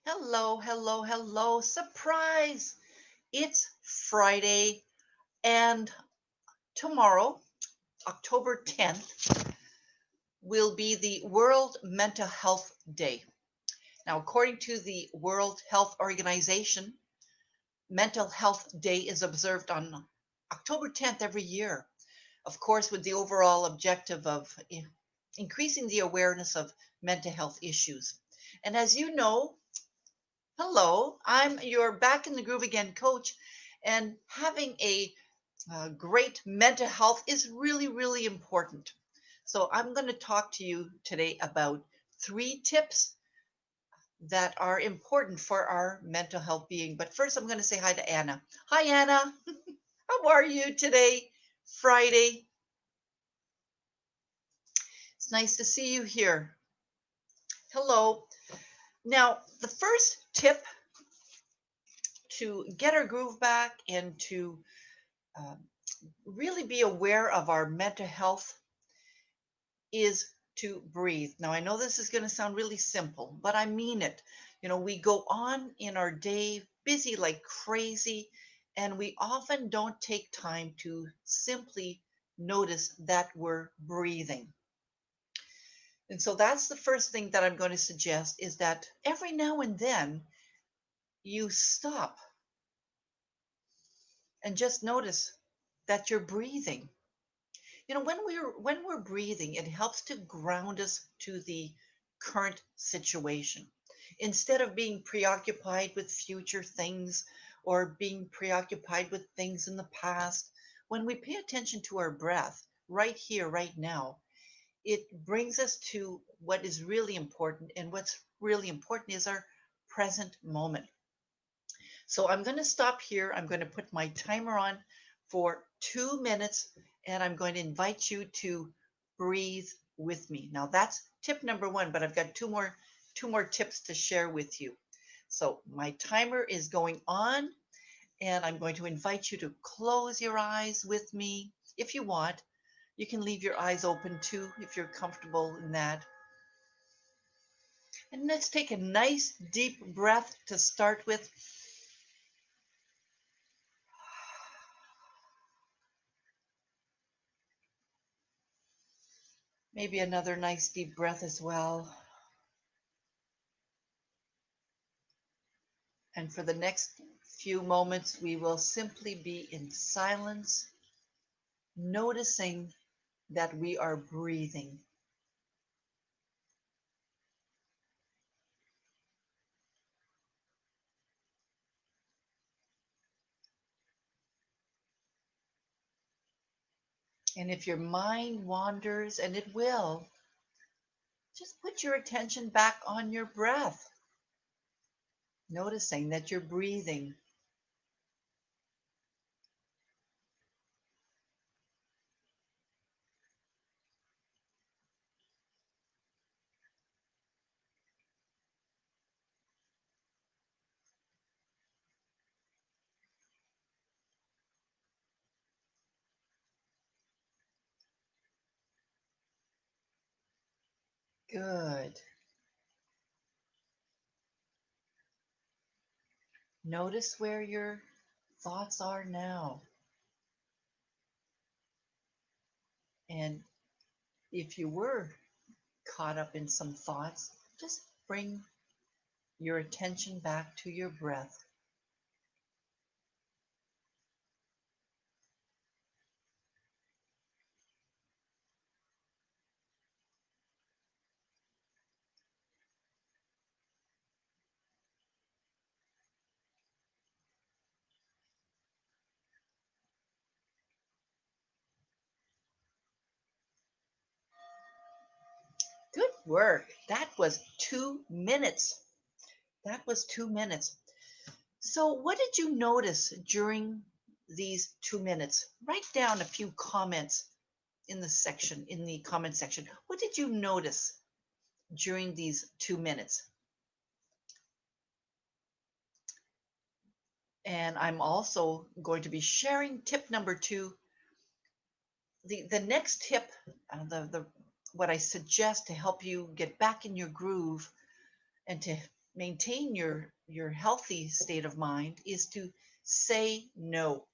Hello, hello, hello. Surprise! It's Friday, and tomorrow, October 10th, will be the World Mental Health Day. Now, according to the World Health Organization, Mental Health Day is observed on October 10th every year, of course, with the overall objective of increasing the awareness of mental health issues. And as you know, hello, I'm your back in the groove again coach, and having a great mental health is really, really important. So, I'm going to talk to you today about 3 tips that are important for our mental health being. But first, I'm going to say hi to Anna. Hi, Anna. How are you today? Friday. It's nice to see you here. Hello. Now, the first tip to get our groove back and to um, really be aware of our mental health is to breathe. Now, I know this is going to sound really simple, but I mean it. We go on in our day busy like crazy, and we often don't take time to simply notice that we're breathing. And so that's the first thing that I'm going to suggest is that every now and then you stop and just notice that you're breathing. When we're breathing, it helps to ground us to the current situation. Instead of being preoccupied with future things or being preoccupied with things in the past, when we pay attention to our breath right here, right now, it brings us to what is really important. And what's really important is our present moment. So I'm going to stop here. I'm going to put my timer on for 2 minutes, and I'm going to invite you to breathe with me. Now that's tip number one, but I've got two more tips to share with you. So my timer is going on, and I'm going to invite you to close your eyes with me if you want. You can leave your eyes open too if you're comfortable in that. And let's take a nice deep breath to start with. Maybe another nice deep breath as well. And for the next few moments, we will simply be in silence, noticing that we are breathing. And if your mind wanders, and it will, just put your attention back on your breath, noticing that you're breathing. Good. Notice where your thoughts are now. And if you were caught up in some thoughts, just bring your attention back to your breath. Good work. That was 2 minutes. That was 2 minutes. So, what did you notice during these 2 minutes? Write down a few comments in the comment section. What did you notice during these 2 minutes? And I'm also going to be sharing tip number two. The next tip, the what I suggest to help you get back in your groove and to maintain your healthy state of mind is to say no.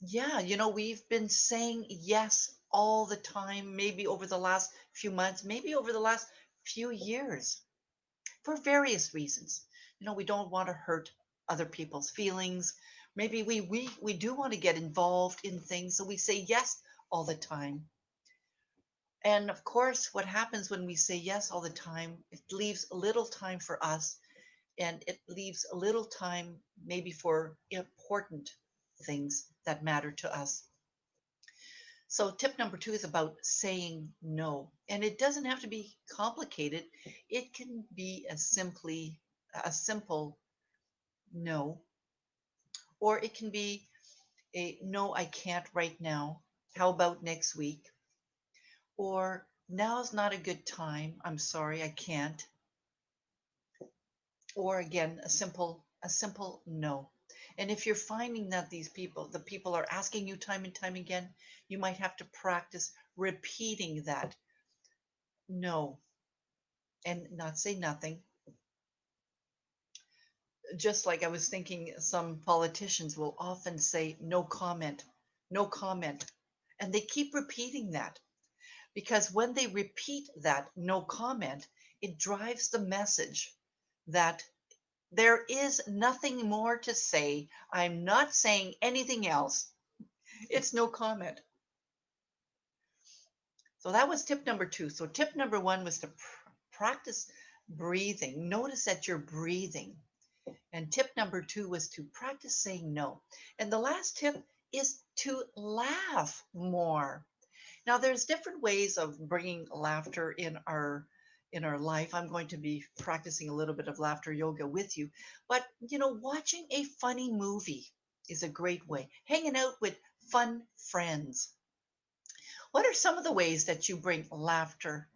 Yeah, we've been saying yes all the time, maybe over the last few months, maybe over the last few years, for various reasons. We don't want to hurt other people's feelings. Maybe we do want to get involved in things, so we say yes all the time. And of course, what happens when we say yes all the time, it leaves little time for us, and it leaves a little time maybe for important things that matter to us. So tip number 2 is about saying no. And it doesn't have to be complicated. It can be a simple no, or it can be a no, I can't right now. How about next week? Or now's not a good time. I'm sorry, I can't. Or again, a simple no. And if you're finding that the people are asking you time and time again, you might have to practice repeating that no and not say nothing. Just like I was thinking, some politicians will often say no comment, no comment. And they keep repeating that because when they repeat that no comment, it drives the message that there is nothing more to say. I'm not saying anything else. It's no comment. So that was tip number 2. So tip number 1 was to practice breathing. Notice that you're breathing. And tip number 2 was to practice saying no. And the last tip is to laugh more. Now, there's different ways of bringing laughter in our life. I'm going to be practicing a little bit of laughter yoga with you. But, watching a funny movie is a great way. Hanging out with fun friends. What are some of the ways that you bring laughter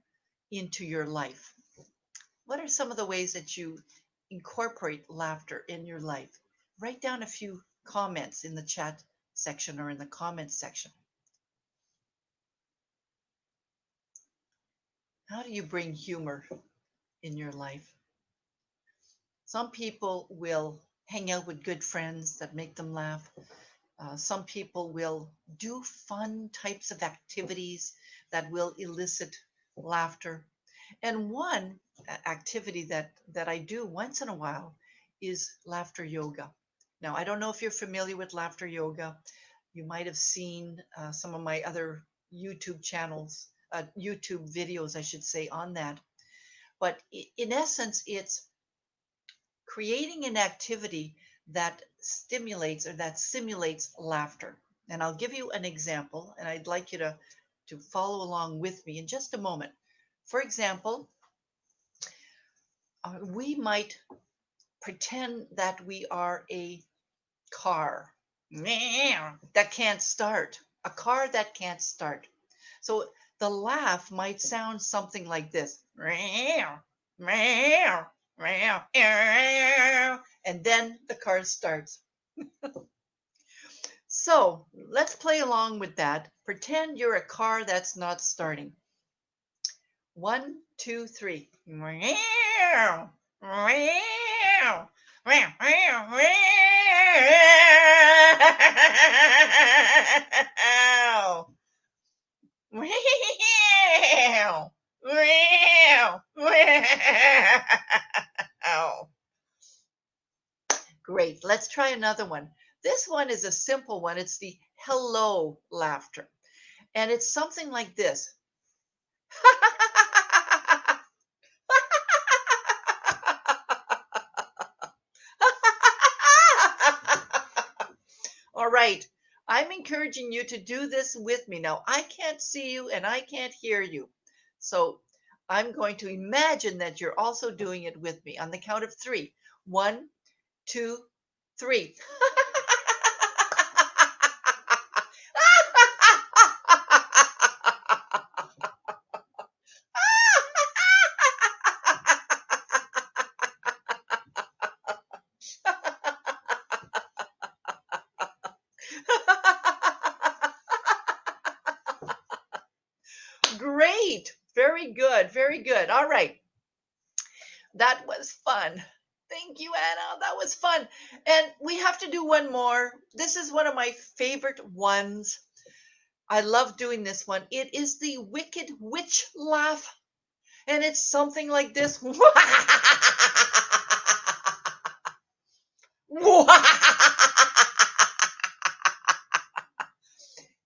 into your life? What are some of the ways that you incorporate laughter in your life? Write down a few comments in the chat section or in the comments section. How do you bring humor in your life? Some people will hang out with good friends that make them laugh. Some people will do fun types of activities that will elicit laughter. And one activity that I do once in a while is laughter yoga. Now, I don't know if you're familiar with laughter yoga. You might have seen some of my other YouTube channels, YouTube videos, I should say, on that. But in essence, it's creating an activity that stimulates or that simulates laughter. And I'll give you an example, and I'd like you to follow along with me in just a moment. For example, we might pretend that we are a car that can't start, a car that can't start. So the laugh might sound something like this. And then the car starts. So let's play along with that. Pretend you're a car that's not starting. 1, 2, 3. Great. Let's try another one. This one is a simple one. It's the hello laughter. And it's something like this. All right. I'm encouraging you to do this with me. Now, I can't see you and I can't hear you. So I'm going to imagine that you're also doing it with me on the count of 3. 1, 2, 3. Great. Very good. Very good. All right. That was fun. Thank you, Anna. That was fun. And we have to do one more. This is one of my favorite ones. I love doing this one. It is the Wicked Witch laugh. And it's something like this.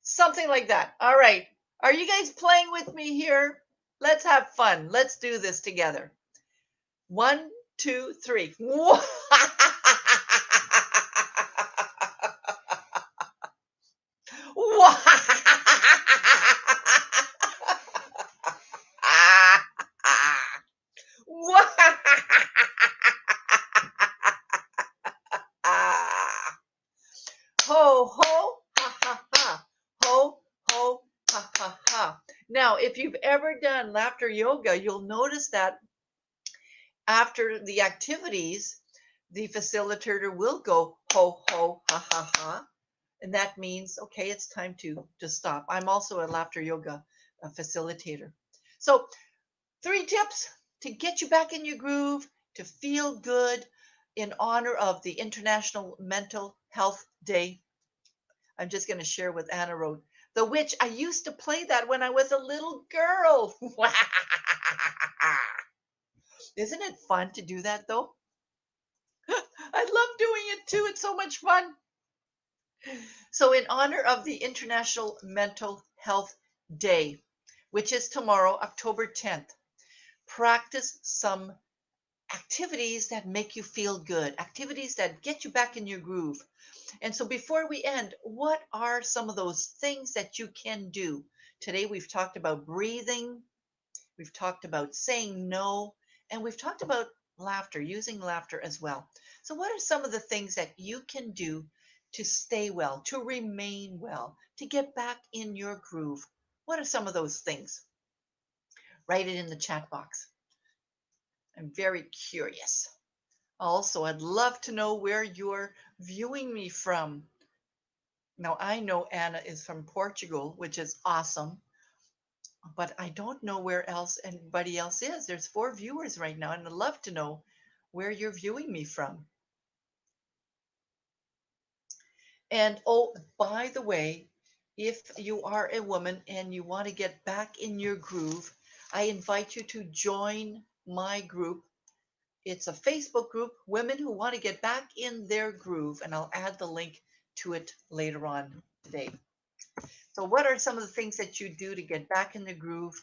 Something like that. All right. Are you guys playing with me here? Let's have fun. Let's do this together. 1, 2, 3. Ho, ho, ha, ha, ha. Ho, ho, ha, ha, ha. Now, if you've ever done laughter yoga, you'll notice that after the activities, the facilitator will go ho, ho, ha, ha, ha. And that means, okay, it's time to stop. I'm also a laughter yoga facilitator. So 3 tips to get you back in your groove, to feel good in honor of the International Mental Health Day. I'm just going to share with Anna wrote, the witch. I used to play that when I was a little girl. Isn't it fun to do that though? I love doing it too. It's so much fun. So, in honor of the International Mental Health Day, which is tomorrow, October 10th, practice some activities that make you feel good, activities that get you back in your groove. And so, before we end, what are some of those things that you can do? Today, we've talked about breathing, we've talked about saying no, and we've talked about laughter, using laughter as well. So, what are some of the things that you can do to stay well, to remain well, to get back in your groove? What are some of those things? Write it in the chat box. I'm very curious. Also, I'd love to know where you're viewing me from. Now, I know Anna is from Portugal, which is awesome, but I don't know where else anybody else is. There's 4 viewers right now, and I'd love to know where you're viewing me from. And oh, by the way, if you are a woman and you want to get back in your groove, I invite you to join my group. It's a Facebook group, Women Who Want to Get Back in Their Groove, and I'll add the link to it later on today. So, what are some of the things that you do to get back in the groove?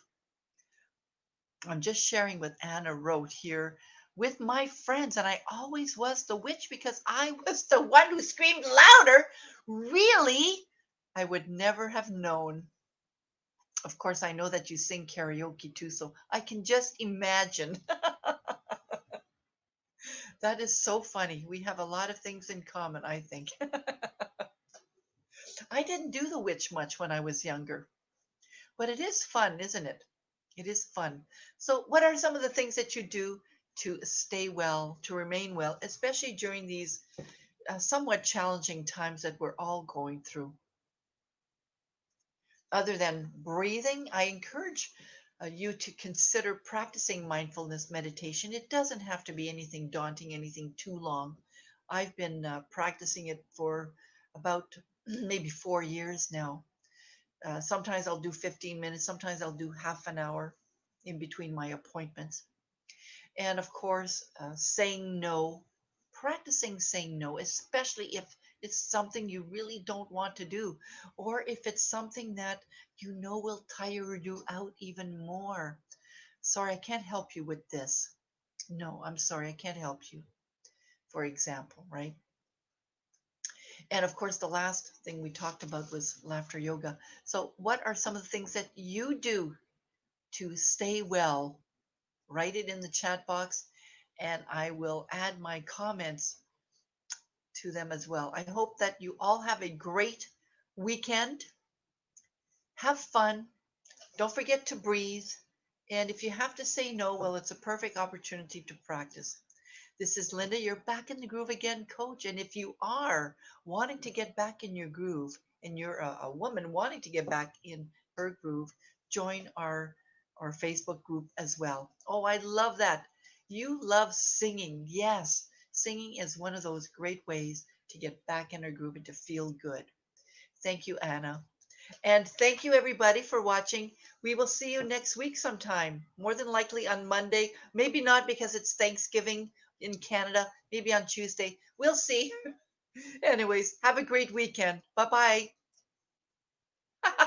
I'm just sharing what Anna wrote here with my friends, and I always was the witch because I was the one who screamed louder. Really? I would never have known. Of course, I know that you sing karaoke too, so I can just imagine. That is so funny. We have a lot of things in common, I think. I didn't do the witch much when I was younger, but it is fun, isn't it? It is fun. So, what are some of the things that you do to stay well, to remain well, especially during these somewhat challenging times that we're all going through? Other than breathing, I encourage you to consider practicing mindfulness meditation. It doesn't have to be anything daunting, anything too long. I've been practicing it for about maybe 4 years now. Sometimes I'll do 15 minutes, sometimes I'll do half an hour in between my appointments. And of course, saying no, practicing saying no, especially if it's something you really don't want to do, or if it's something that you know will tire you out even more. Sorry, I can't help you with this. No, I'm sorry, I can't help you, for example, right? And of course, the last thing we talked about was laughter yoga. So, what are some of the things that you do to stay well? Write it in the chat box, and I will add my comments to them as well. I hope that you all have a great weekend. Have fun. Don't forget to breathe. And if you have to say no, well, it's a perfect opportunity to practice. This is Linda, your Back in the Groove Again coach. And if you are wanting to get back in your groove and you're a woman wanting to get back in her groove, join our Facebook group as well. Oh, I love that. You love singing. Yes, singing is one of those great ways to get back in a groove and to feel good. Thank you, Anna. And thank you, everybody, for watching. We will see you next week sometime, more than likely on Monday. Maybe not because it's Thanksgiving in Canada, maybe on Tuesday. We'll see. Anyways, have a great weekend. Bye bye.